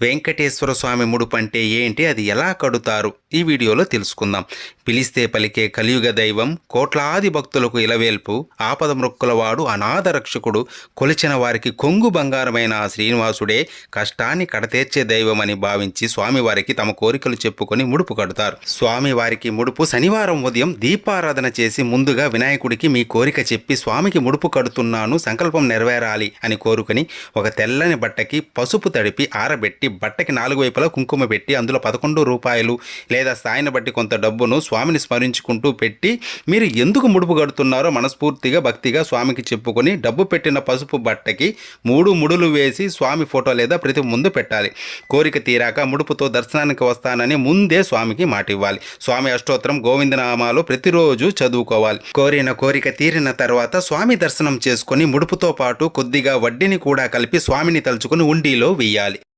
వెంకటేశ్వర స్వామి ముడుపు అంటే ఏంటి, అది ఎలా కడుతారు, ఈ వీడియోలో తెలుసుకుందాం. పిలిస్తే పలికే కలియుగ దైవం, కోట్లాది భక్తులకు ఇలవేల్పు, ఆపద మృక్కులవాడు, అనాథ రక్షకుడు, కొలిచిన వారికి కొంగు బంగారమైన ఆ శ్రీనివాసుడే కష్టాన్ని కడతేర్చే దైవం అని భావించి స్వామివారికి తమ కోరికలు చెప్పుకొని ముడుపు కడతారు. స్వామివారికి ముడుపు శనివారం ఉదయం దీపారాధన చేసి ముందుగా వినాయకుడికి మీ కోరిక చెప్పి స్వామికి ముడుపు కడుతున్నాను, సంకల్పం నెరవేరాలి అని కోరుకొని ఒక తెల్లని బట్టకి పసుపు తడిపి ఆరబెట్టి బట్టకి 4 వైపులా కుంకుమ పెట్టి అందులో 11 రూపాయలు లేదా స్థాయిని బట్టి కొంత డబ్బును స్వామిని స్మరించుకుంటూ పెట్టి మీరు ఎందుకు ముడుపు కడుతున్నారో మనస్ఫూర్తిగా భక్తిగా స్వామికి చెప్పుకొని డబ్బు పెట్టిన పసుపు బట్టకి 3 ముడులు వేసి స్వామి ఫోటో లేదా ప్రతి ముందు పెట్టాలి. కోరిక తీరాక ముడుపుతో దర్శనానికి వస్తానని ముందే స్వామికి మాట ఇవ్వాలి. స్వామి అష్టోత్తరం గోవిందనామాలు ప్రతిరోజు చదువుకోవాలి. కోరిన కోరిక తీరిన తర్వాత స్వామి దర్శనం చేసుకొని ముడుపుతో పాటు కొద్దిగా వడ్డీని కూడా కలిపి స్వామిని తలుచుకుని ఉండిలో వెయ్యాలి.